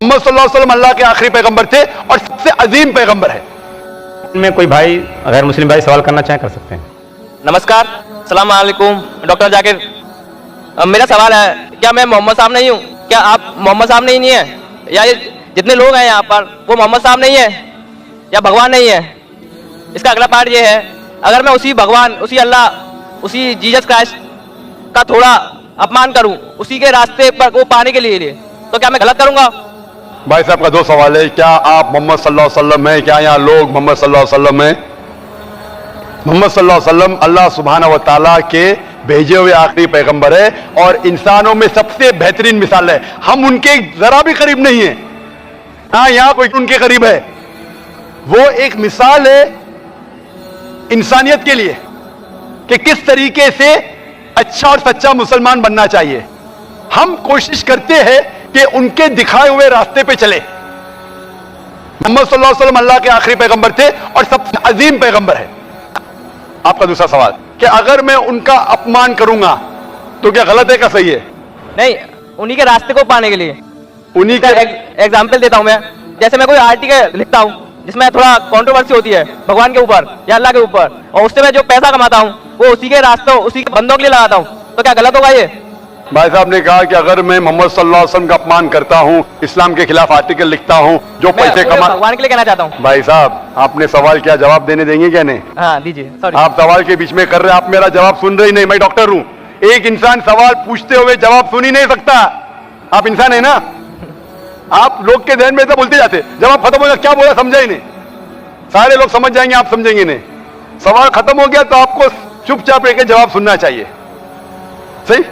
मोहम्मद सल्लल्लाहु अलैहि वसल्लम अल्लाह के आखिरी पैगंबर थे और सबसे अजीम पैगंबर है। में कोई भाई अगर मुस्लिम भाई सवाल करना चाहे कर सकते हैं। नमस्कार, सलाम अलैकुम डॉक्टर जाकिर। मेरा सवाल है, क्या मैं मोहम्मद साहब नहीं हूँ? क्या आप मोहम्मद साहब नहीं है? या ये जितने लोग हैं यहाँ पर वो मोहम्मद साहब नहीं है या भगवान नहीं है? इसका अगला पार्ट ये है, अगर मैं उसी भगवान, उसी अल्लाह, उसी जीसस क्राइस्ट का थोड़ा अपमान करूं उसी के रास्ते पर वो पाने के लिए, तो क्या मैं गलत करूंगा? भाई साहब का दो सवाल है, क्या आप मोहम्मद सल्लल्लाहु अलैहि वसल्लम हैं? क्या यहाँ लोग मोहम्मद सल्लल्लाहु अलैहि वसल्लम हैं? मोहम्मद सल्लल्लाहु अलैहि वसल्लम अल्लाह सुब्हानहू व तआला के भेजे हुए आखिरी पैगंबर है और इंसानों में सबसे बेहतरीन मिसाल है। हम उनके जरा भी करीब नहीं है। हाँ, यहाँ कोई उनके करीब है। वो एक मिसाल है इंसानियत के लिए कि किस तरीके से अच्छा और सच्चा मुसलमान बनना चाहिए। हम कोशिश करते हैं कि उनके दिखाए हुए रास्ते पे चले। मोहम्मद सल्लल्लाहु अलैहि वसल्लम अल्लाह के आखिरी पैगंबर थे और सबसे अजीम पैगंबर है। आपका दूसरा सवाल कि अगर मैं उनका अपमान करूंगा तो क्या गलत है क्या सही है? नहीं, उन्हीं के रास्ते को पाने के लिए। उन्हीं के एग्जाम्पल देता हूं मैं। जैसे मैं कोई आर्टिकल लिखता हूं जिसमें थोड़ा कंट्रोवर्सी होती है भगवान के ऊपर या अल्लाह के ऊपर, और उससे मैं जो पैसा कमाता हूं वो उसी के रास्तों, उसी के बंदों के लिए लगाता हूं, तो क्या गलत होगा ये? भाई साहब ने कहा कि अगर मैं मोहम्मद सल्लल्लाहु अलैहि वसल्लम का अपमान करता हूं, इस्लाम के खिलाफ आर्टिकल लिखता हूं, जो पैसे कमा। भगवान के लिए कहना चाहता हूं। भाई साहब, आपने सवाल क्या जवाब देने देंगे क्या नहीं? हाँ दीजिए, सॉरी। आप सवाल के बीच में कर रहे हैं, आप मेरा जवाब सुन रहे ही नहीं। मैं डॉक्टर हूं, एक इंसान सवाल पूछते हुए जवाब सुन ही नहीं सकता। आप इंसान है ना? आप लोग के ध्यान में तो बोलते जाते, जवाब खत्म हो गया, क्या बोला समझा ही नहीं। सारे लोग समझ जाएंगे, आप समझेंगे नहीं। सवाल खत्म हो गया तो आपको चुपचाप रह के जवाब सुनना चाहिए। सही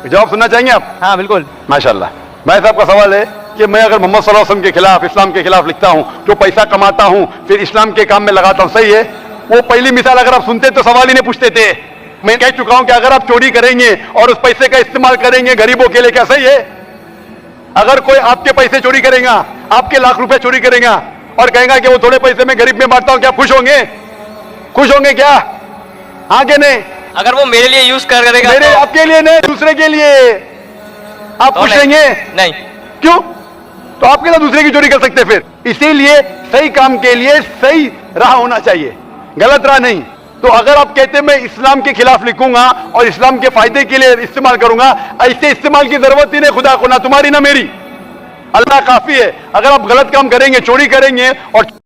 जवाब सुनना चाहेंगे आप? हाँ बिल्कुल। माशाल्लाह। भाई साहब का सवाल है कि मैं अगर मोहम्मद सल्लल्लाहु अलैहि वसल्लम के खिलाफ, इस्लाम के खिलाफ लिखता हूं, जो पैसा कमाता हूं, फिर इस्लाम के काम में लगाता हूं, सही है? वो पहली मिसाल अगर आप सुनते तो सवाल ही नहीं पूछते थे। मैं कह चुका हूं कि अगर आप चोरी करेंगे और उस पैसे का इस्तेमाल करेंगे गरीबों के लिए, क्या सही है? अगर कोई आपके पैसे चोरी करेगा, आपके लाख रुपए चोरी करेगा और कहेगा कि वो थोड़े पैसे में गरीब में बांटता हूं, क्या खुश होंगे? खुश होंगे क्या? हाँ कि नहीं? अगर वो मेरे लिए यूज करेगा, मेरे आपके लिए नहीं, दूसरे के लिए आप खुश रहेंगे? नहीं। क्यों? तो आपके लिए दूसरे की चोरी कर सकते फिर। इसीलिए सही काम के लिए सही राह होना चाहिए, गलत राह नहीं। तो अगर आप कहते मैं इस्लाम के खिलाफ लिखूंगा और इस्लाम के फायदे के लिए इस्तेमाल करूंगा, ऐसे इस्तेमाल की जरूरत ही नहीं खुदा को, ना तुम्हारी ना मेरी। अल्लाह काफी है। अगर आप गलत काम करेंगे, चोरी करेंगे और